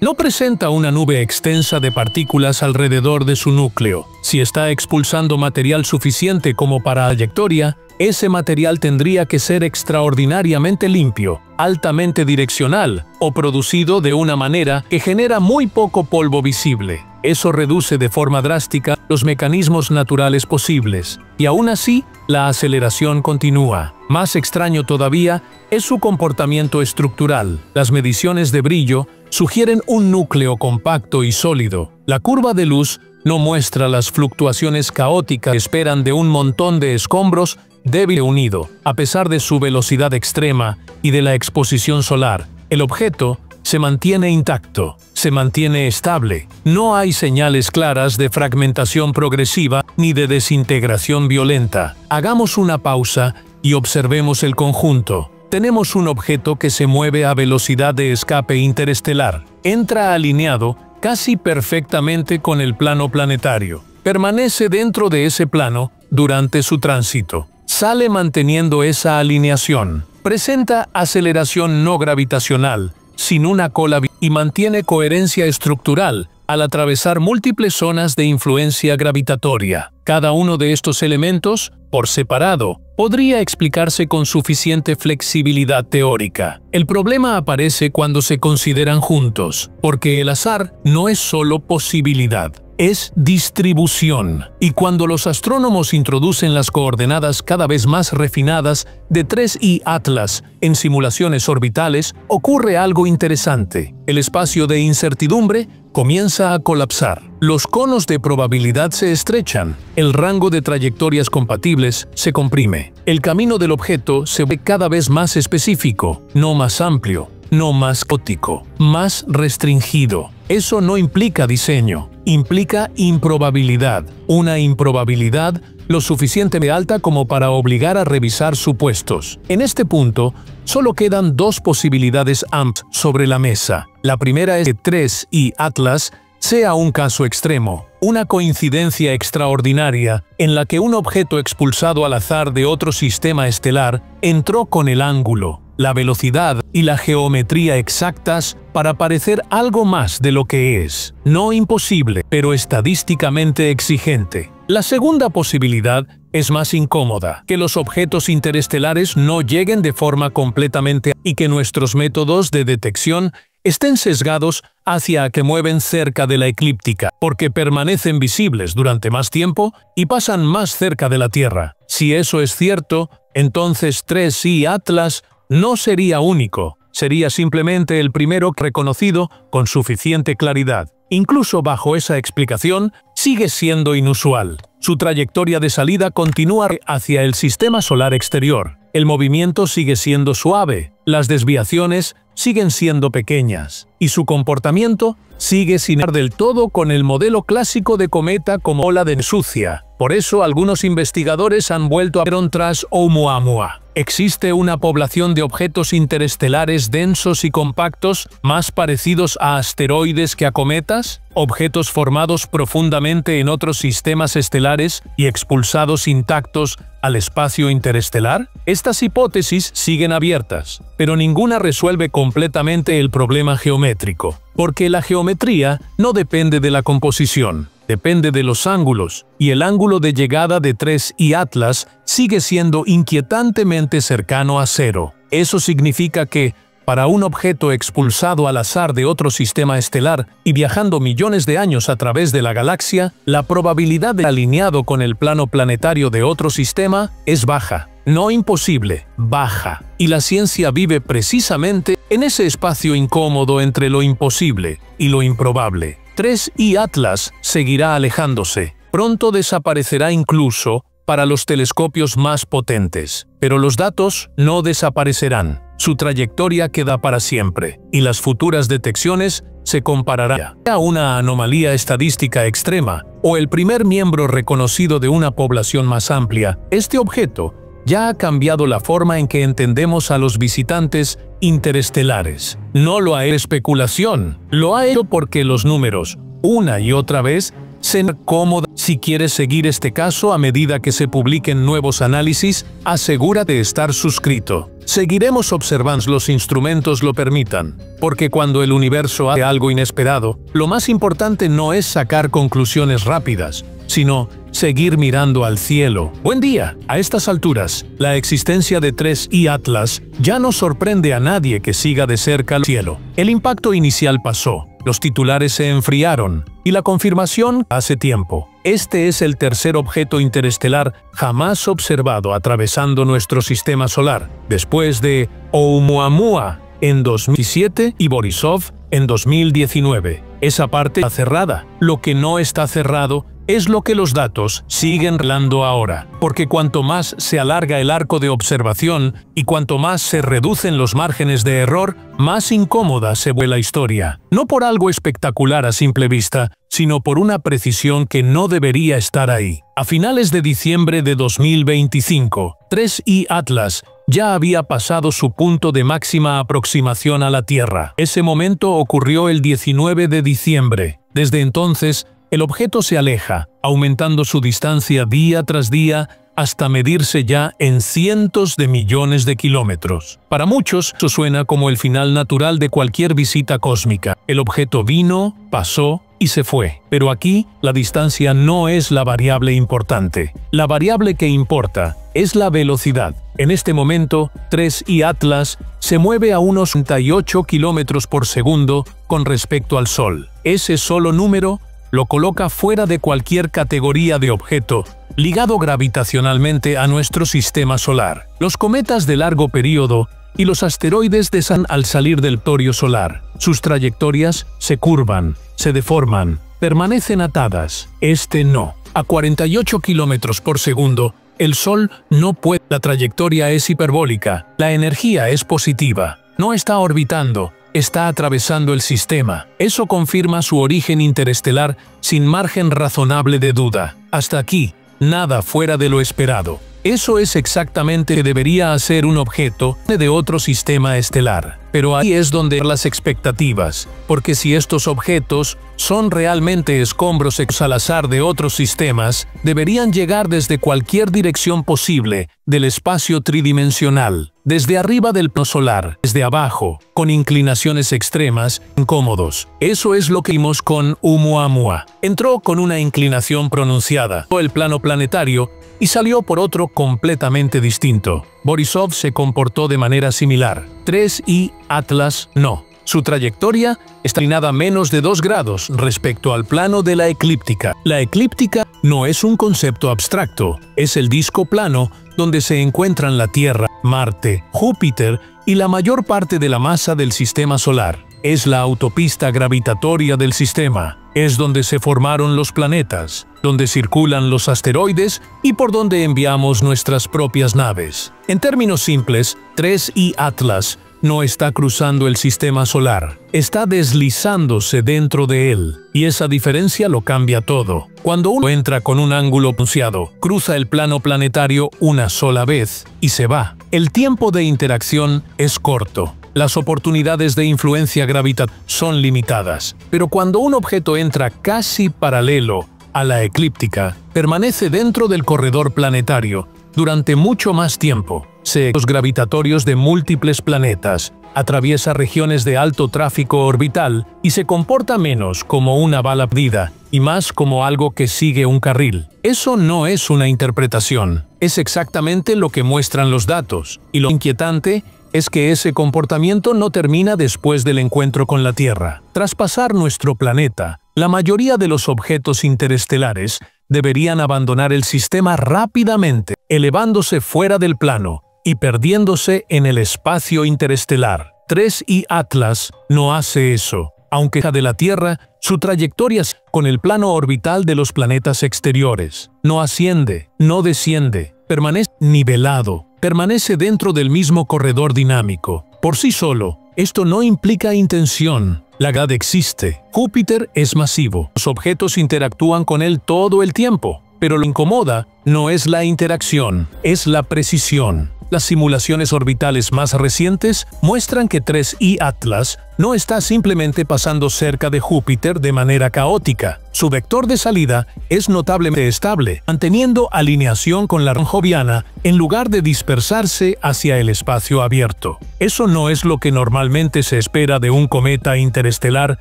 No presenta una nube extensa de partículas alrededor de su núcleo. Si está expulsando material suficiente como para trayectoria, ese material tendría que ser extraordinariamente limpio, altamente direccional o producido de una manera que genera muy poco polvo visible. Eso reduce de forma drástica los mecanismos naturales posibles, y aún así, la aceleración continúa. Más extraño todavía es su comportamiento estructural. Las mediciones de brillo sugieren un núcleo compacto y sólido. La curva de luz no muestra las fluctuaciones caóticas que esperan de un montón de escombros débil unido. A pesar de su velocidad extrema y de la exposición solar, el objeto se mantiene intacto, se mantiene estable. No hay señales claras de fragmentación progresiva ni de desintegración violenta. Hagamos una pausa y observemos el conjunto. Tenemos un objeto que se mueve a velocidad de escape interestelar. Entra alineado casi perfectamente con el plano planetario. Permanece dentro de ese plano durante su tránsito. Sale manteniendo esa alineación. Presenta aceleración no gravitacional, sin una cola, y mantiene coherencia estructural al atravesar múltiples zonas de influencia gravitatoria. Cada uno de estos elementos, por separado, podría explicarse con suficiente flexibilidad teórica. El problema aparece cuando se consideran juntos, porque el azar no es solo posibilidad, es distribución. Y cuando los astrónomos introducen las coordenadas cada vez más refinadas de 3I Atlas en simulaciones orbitales, ocurre algo interesante. El espacio de incertidumbre comienza a colapsar. Los conos de probabilidad se estrechan. El rango de trayectorias compatibles se comprime. El camino del objeto se ve cada vez más específico, no más amplio, no más caótico, más restringido. Eso no implica diseño, implica improbabilidad. Una improbabilidad lo suficientemente alta como para obligar a revisar supuestos. En este punto, solo quedan dos posibilidades amplias sobre la mesa. La primera es que 3I Atlas sea un caso extremo, una coincidencia extraordinaria en la que un objeto expulsado al azar de otro sistema estelar entró con el ángulo, la velocidad y la geometría exactas para parecer algo más de lo que es. No imposible, pero estadísticamente exigente. La segunda posibilidad es más incómoda, que los objetos interestelares no lleguen de forma completamente y que nuestros métodos de detección estén sesgados hacia que mueven cerca de la eclíptica, porque permanecen visibles durante más tiempo y pasan más cerca de la Tierra. Si eso es cierto, entonces 3I Atlas no sería único, sería simplemente el primero reconocido con suficiente claridad. Incluso bajo esa explicación, sigue siendo inusual. Su trayectoria de salida continúa hacia el sistema solar exterior. El movimiento sigue siendo suave, las desviaciones siguen siendo pequeñas, y su comportamiento sigue sin ir del todo con el modelo clásico de cometa como ola de sucia. Por eso algunos investigadores han vuelto a ver tras Oumuamua. ¿Existe una población de objetos interestelares densos y compactos más parecidos a asteroides que a cometas? ¿Objetos formados profundamente en otros sistemas estelares y expulsados intactos al espacio interestelar? Estas hipótesis siguen abiertas, pero ninguna resuelve completamente el problema geométrico, porque la geometría no depende de la composición. Depende de los ángulos, y el ángulo de llegada de 3I Atlas sigue siendo inquietantemente cercano a cero. Eso significa que, para un objeto expulsado al azar de otro sistema estelar y viajando millones de años a través de la galaxia, la probabilidad de alineado con el plano planetario de otro sistema es baja. No imposible, baja. Y la ciencia vive precisamente en ese espacio incómodo entre lo imposible y lo improbable. 3I Atlas seguirá alejándose. Pronto desaparecerá incluso para los telescopios más potentes. Pero los datos no desaparecerán. Su trayectoria queda para siempre, y las futuras detecciones se compararán a una anomalía estadística extrema o el primer miembro reconocido de una población más amplia. Este objeto ya ha cambiado la forma en que entendemos a los visitantes interestelares. No lo ha hecho especulación, lo ha hecho porque los números, una y otra vez, se cómoda. Si quieres seguir este caso a medida que se publiquen nuevos análisis, asegúrate de estar suscrito. Seguiremos observando los instrumentos lo permitan, porque cuando el universo hace algo inesperado, lo más importante no es sacar conclusiones rápidas, sino seguir mirando al cielo. Buen día. A estas alturas, la existencia de 3I Atlas ya no sorprende a nadie que siga de cerca el cielo. El impacto inicial pasó, los titulares se enfriaron, y la confirmación hace tiempo. Este es el tercer objeto interestelar jamás observado atravesando nuestro sistema solar, después de Oumuamua en 2017 y Borisov en 2019. Esa parte está cerrada. Lo que no está cerrado es lo que los datos siguen revelando ahora, porque cuanto más se alarga el arco de observación y cuanto más se reducen los márgenes de error, más incómoda se vuelve la historia. No por algo espectacular a simple vista, sino por una precisión que no debería estar ahí. A finales de diciembre de 2025, 3I Atlas ya había pasado su punto de máxima aproximación a la Tierra. Ese momento ocurrió el 19 de diciembre. Desde entonces, el objeto se aleja, aumentando su distancia día tras día hasta medirse ya en cientos de millones de kilómetros. Para muchos, eso suena como el final natural de cualquier visita cósmica. El objeto vino, pasó y se fue. Pero aquí, la distancia no es la variable importante. La variable que importa es la velocidad. En este momento, 3I Atlas se mueve a unos 38 kilómetros por segundo con respecto al Sol. Ese solo número lo coloca fuera de cualquier categoría de objeto ligado gravitacionalmente a nuestro sistema solar. Los cometas de largo periodo y los asteroides descienden al salir del territorio solar. Sus trayectorias se curvan, se deforman, permanecen atadas. Este no. A 48 kilómetros por segundo, el Sol no puede. La trayectoria es hiperbólica, la energía es positiva, no está orbitando, está atravesando el sistema. Eso confirma su origen interestelar sin margen razonable de duda. Hasta aquí, nada fuera de lo esperado. Eso es exactamente lo que debería hacer un objeto de otro sistema estelar. Pero ahí es donde las expectativas, porque si estos objetos son realmente escombros al azar de otros sistemas, deberían llegar desde cualquier dirección posible del espacio tridimensional, desde arriba del plano solar, desde abajo, con inclinaciones extremas, incómodos. Eso es lo que vimos con Oumuamua. Entró con una inclinación pronunciada, el plano planetario, y salió por otro completamente distinto. Borisov se comportó de manera similar. 3I Atlas no. Su trayectoria está inclinada menos de 2 grados respecto al plano de la eclíptica. La eclíptica no es un concepto abstracto, es el disco plano donde se encuentran la Tierra, Marte, Júpiter y la mayor parte de la masa del sistema solar. Es la autopista gravitatoria del sistema. Es donde se formaron los planetas, donde circulan los asteroides y por donde enviamos nuestras propias naves. En términos simples, 3I Atlas no está cruzando el sistema solar, está deslizándose dentro de él. Y esa diferencia lo cambia todo. Cuando uno entra con un ángulo pronunciado, cruza el plano planetario una sola vez y se va. El tiempo de interacción es corto. Las oportunidades de influencia gravitatoria son limitadas, pero cuando un objeto entra casi paralelo a la eclíptica, permanece dentro del corredor planetario durante mucho más tiempo. Los gravitatorios de múltiples planetas, atraviesa regiones de alto tráfico orbital y se comporta menos como una bala perdida y más como algo que sigue un carril. Eso no es una interpretación, es exactamente lo que muestran los datos, y lo inquietante es que ese comportamiento no termina después del encuentro con la Tierra. Tras pasar nuestro planeta, la mayoría de los objetos interestelares deberían abandonar el sistema rápidamente, elevándose fuera del plano y perdiéndose en el espacio interestelar. 3I Atlas no hace eso. Aunque de la Tierra, su trayectoria con el plano orbital de los planetas exteriores. No asciende, no desciende, permanece nivelado, permanece dentro del mismo corredor dinámico. Por sí solo, esto no implica intención. La gravedad existe. Júpiter es masivo. Los objetos interactúan con él todo el tiempo. Pero lo incomoda no es la interacción, es la precisión. Las simulaciones orbitales más recientes muestran que 3I Atlas no está simplemente pasando cerca de Júpiter de manera caótica. Su vector de salida es notablemente estable, manteniendo alineación con la joviana en lugar de dispersarse hacia el espacio abierto. Eso no es lo que normalmente se espera de un cometa interestelar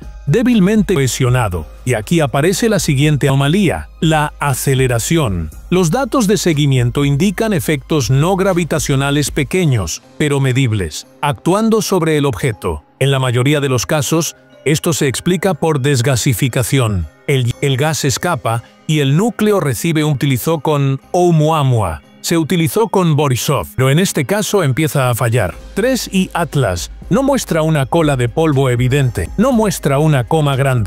débilmente cohesionado. Y aquí aparece la siguiente anomalía: la aceleración. Los datos de seguimiento indican efectos no gravitacionales pequeños, pero medibles, actuando sobre el objeto. En la mayoría de los casos, esto se explica por desgasificación. El gas escapa y el núcleo recibe un utilizó con Oumuamua. Se utilizó con Borisov, pero en este caso empieza a fallar. 3I Atlas no muestra una cola de polvo evidente, no muestra una coma grande.